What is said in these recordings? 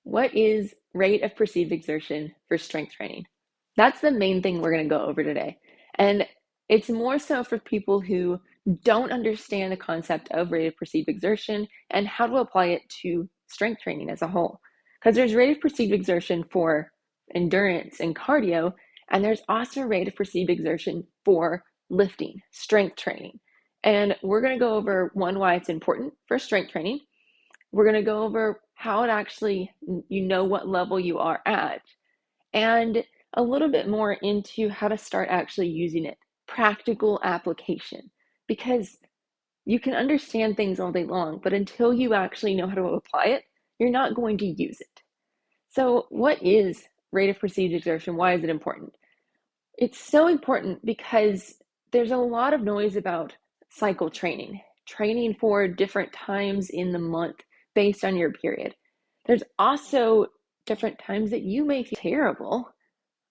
What is rate of perceived exertion for strength training? That's the main thing we're going to go over today. And it's more so for people who don't understand the concept of rate of perceived exertion and how to apply it to strength training as a whole. Because there's rate of perceived exertion for endurance and cardio, and there's also rate of perceived exertion for lifting, strength training. And we're going to go over one, why it's important for strength training. We're going to go over how it actually, what level you are at, and a little bit more into how to start actually using it, practical application, because you can understand things all day long, but until you actually know how to apply it, you're not going to use it. So what is rate of perceived exertion? Why is it important? It's so important because there's a lot of noise about cycle training for different times in the month based on your period. There's also different times that you may feel terrible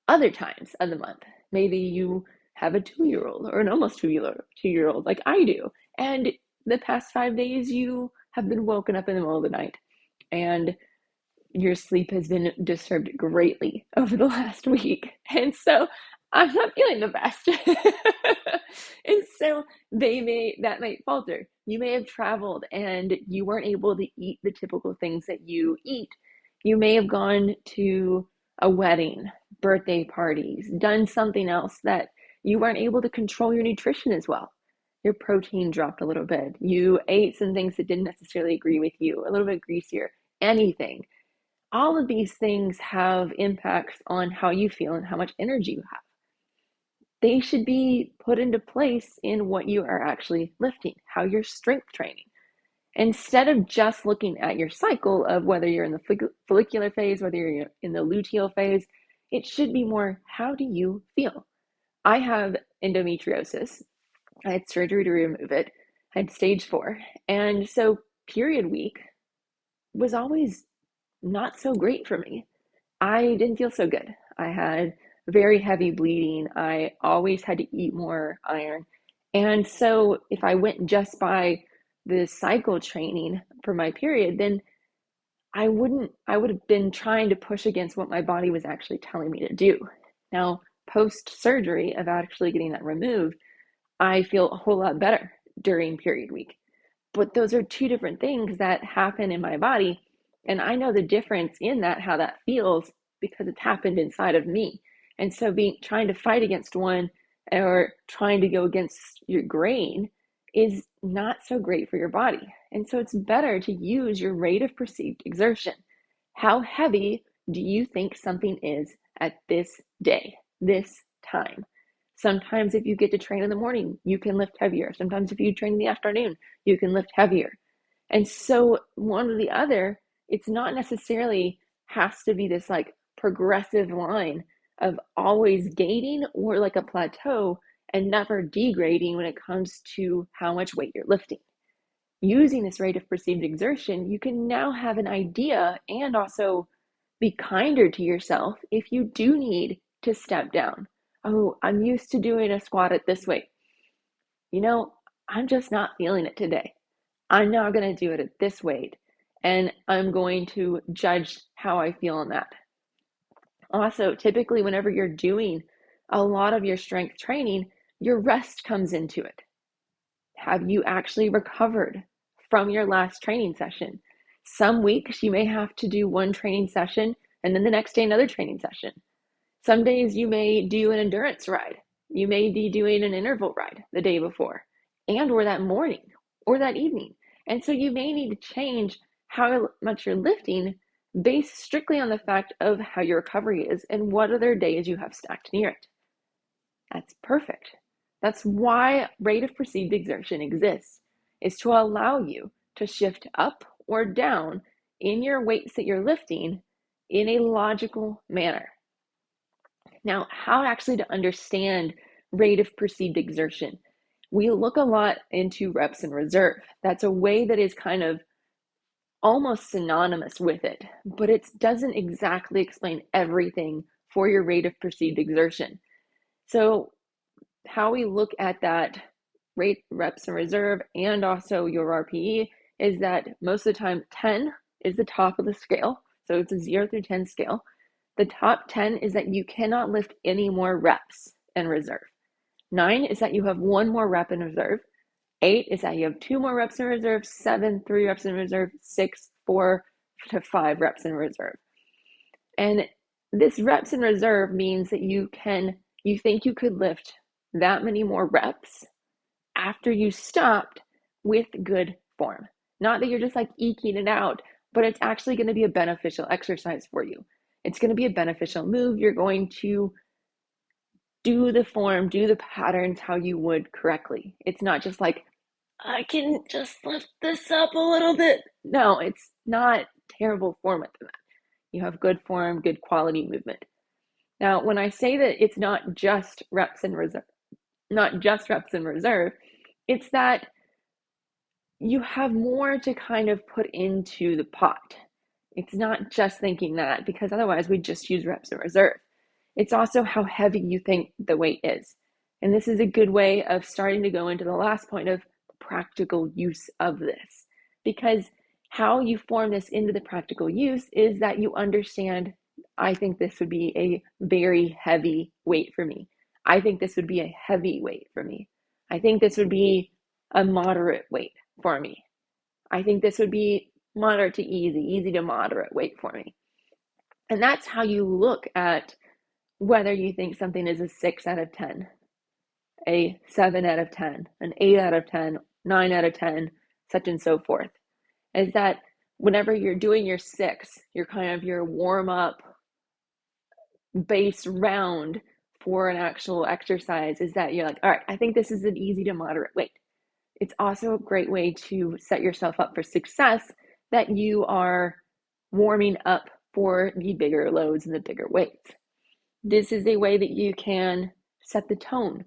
other times of the month. Maybe you have a 2-year-old or an almost 2-year-old like I do. And the past 5 days you have been woken up in the middle of the night and your sleep has been disturbed greatly over the last week. And so I'm not feeling the best. And so that might falter. You may have traveled and you weren't able to eat the typical things that you eat. You may have gone to a wedding, birthday parties, done something else that you weren't able to control your nutrition as well. Your protein dropped a little bit. You ate some things that didn't necessarily agree with you, a little bit greasier, anything. All of these things have impacts on how you feel and how much energy you have. They should be put into place in what you are actually lifting, how you're strength training. Instead of just looking at your cycle of whether you're in the follicular phase, whether you're in the luteal phase, it should be more, how do you feel? I have endometriosis. I had surgery to remove it. I had stage 4. And so period week was always not so great for me. I didn't feel so good. I had very heavy bleeding. I always had to eat more iron. And so if I went just by the cycle training for my period, then I would have been trying to push against what my body was actually telling me to do. Now, post surgery of actually getting that removed, I feel a whole lot better during period week. But those are two different things that happen in my body. And I know the difference in that, how that feels, because it's happened inside of me. And so trying to fight against one or trying to go against your grain is not so great for your body. And so it's better to use your rate of perceived exertion. How heavy do you think something is at this day, this time? Sometimes if you get to train in the morning, you can lift heavier. Sometimes if you train in the afternoon, you can lift heavier. And so one or the other, it's not necessarily has to be this like progressive line of always gating or like a plateau and never degrading when it comes to how much weight you're lifting. Using this rate of perceived exertion, you can now have an idea and also be kinder to yourself if you do need to step down. Oh, I'm used to doing a squat at this weight. I'm just not feeling it today. I'm not going to do it at this weight, and I'm going to judge how I feel on that. Also, typically, whenever you're doing a lot of your strength training, your rest comes into it. Have you actually recovered from your last training session? Some weeks you may have to do one training session and then the next day another training session. Some days you may do an endurance ride. You may be doing an interval ride the day before or that morning or that evening. And so you may need to change how much you're lifting based strictly on the fact of how your recovery is and what other days you have stacked near it. That's perfect. That's why rate of perceived exertion exists, is to allow you to shift up or down in your weights that you're lifting in a logical manner. Now, how actually to understand rate of perceived exertion? We look a lot into reps and reserve. That's a way that is kind of almost synonymous with it, but it doesn't exactly explain everything for your rate of perceived exertion. So how we look at that rate, reps, and reserve, and also your RPE is that most of the time 10 is the top of the scale. So it's a 0 through 10 scale. The top 10 is that you cannot lift any more reps in reserve. 9 is that you have 1 more rep in reserve. 8 is that you have 2 more reps in reserve. 7, 3 reps in reserve. 6, 4 to 5 reps in reserve. And this reps in reserve means that you think you could lift that many more reps after you stopped with good form. Not that you're just like eking it out, but it's actually going to be a beneficial exercise for you. It's going to be a beneficial move. You're going to do the form, do the patterns how you would correctly. It's not just like, I can just lift this up a little bit. No, it's not terrible form at that. You have good form, good quality movement. Now, when I say that it's not just reps in reserve, it's that you have more to kind of put into the pot. It's not just thinking that, because otherwise we just use reps in reserve. It's also how heavy you think the weight is. And this is a good way of starting to go into the last point of practical use of this. Because how you form this into the practical use is that you understand, I think this would be a very heavy weight for me. I think this would be a heavy weight for me. I think this would be a moderate weight for me. I think this would be moderate to easy to moderate weight for me. And that's how you look at whether you think something is a 6 out of 10, a 7 out of 10, an 8 out of 10, 9 out of 10, such and so forth. Is that whenever you're doing your 6, you're kind of your warm-up base round for an actual exercise, is that you're like, all right, I think this is an easy to moderate weight. It's also a great way to set yourself up for success, that you are warming up for the bigger loads and the bigger weights. This is a way that you can set the tone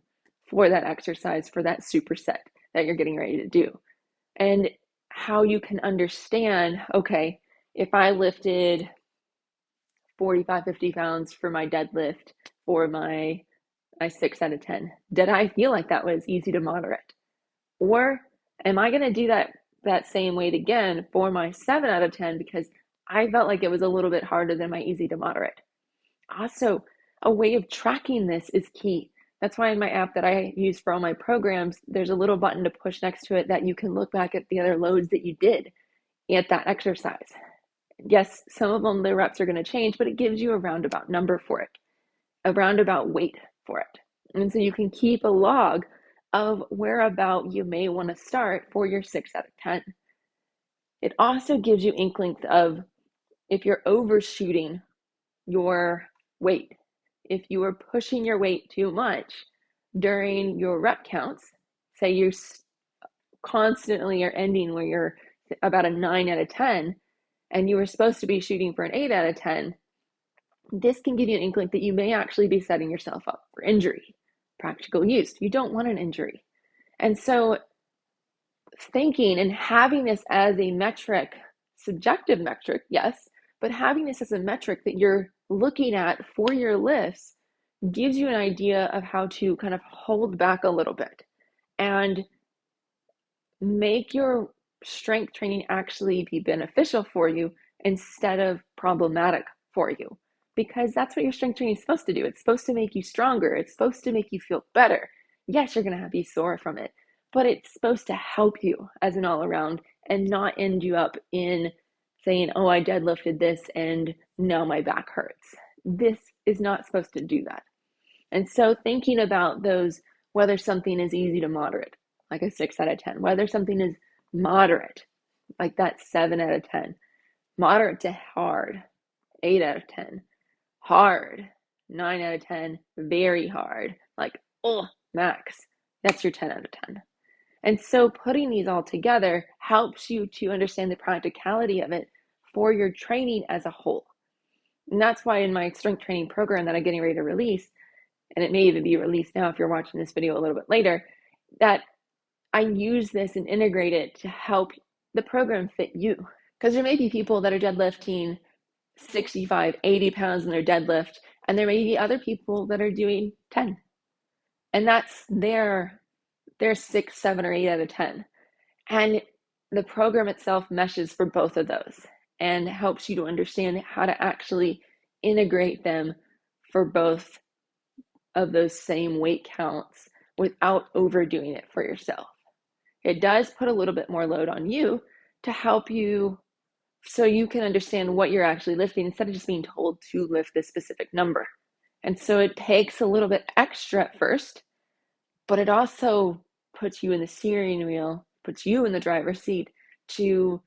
for that exercise, for that superset that you're getting ready to do. And how you can understand, okay, if I lifted 45, 50 pounds for my deadlift for my 6 out of 10, did I feel like that was easy to moderate? Or am I going to do that same weight again for my 7 out of 10 because I felt like it was a little bit harder than my easy to moderate? Also, a way of tracking this is key. That's why in my app that I use for all my programs, there's a little button to push next to it that you can look back at the other loads that you did at that exercise. Yes, some of them, the reps are going to change, but it gives you a roundabout number for it, a roundabout weight for it. And so you can keep a log of whereabout you may want to start for your 6 out of 10. It also gives you inklings of if you're overshooting your weight, if you are pushing your weight too much during your rep counts, say you constantly are ending where you're about a 9 out of 10 and you were supposed to be shooting for an 8 out of 10, this can give you an inkling that you may actually be setting yourself up for injury. Practical use. You don't want an injury. And so thinking and having this as a metric, subjective metric, yes, but having this as a metric that you're looking at for your lifts gives you an idea of how to kind of hold back a little bit and make your strength training actually be beneficial for you instead of problematic for you. Because that's what your strength training is supposed to do. It's supposed to make you stronger. It's supposed to make you feel better. Yes, you're going to be sore from it, but it's supposed to help you as an all-around and not end you up in saying, oh, I deadlifted this and now my back hurts. This is not supposed to do that. And so thinking about those, whether something is easy to moderate, like a 6 out of 10, whether something is moderate, like that 7 out of 10, moderate to hard, 8 out of 10, hard, 9 out of 10, very hard, like, oh, max, that's your 10 out of 10. And so putting these all together helps you to understand the practicality of it for your training as a whole. And that's why in my strength training program that I'm getting ready to release, and it may even be released now if you're watching this video a little bit later, that I use this and integrate it to help the program fit you. Because there may be people that are deadlifting 65, 80 pounds in their deadlift, and there may be other people that are doing 10. And that's their 6, 7, or 8 out of 10. And the program itself meshes for both of those. and helps you to understand how to actually integrate them for both of those same weight counts without overdoing it for yourself. It does put a little bit more load on you to help you so you can understand what you're actually lifting instead of just being told to lift this specific number. And so it takes a little bit extra at first, but it also puts you in the steering wheel, puts you in the driver's seat to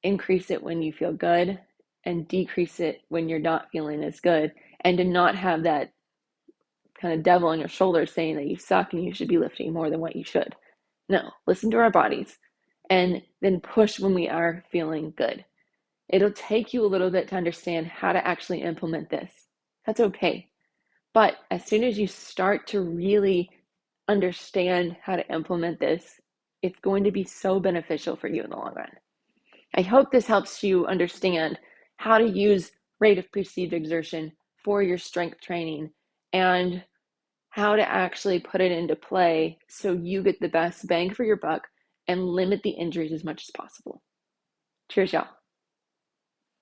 increase it when you feel good and decrease it when you're not feeling as good, and to not have that kind of devil on your shoulder saying that you suck and you should be lifting more than what you should. No, listen to our bodies and then push when we are feeling good. It'll take you a little bit to understand how to actually implement this. That's okay. But as soon as you start to really understand how to implement this, it's going to be so beneficial for you in the long run. I hope this helps you understand how to use rate of perceived exertion for your strength training and how to actually put it into play so you get the best bang for your buck and limit the injuries as much as possible. Cheers, y'all.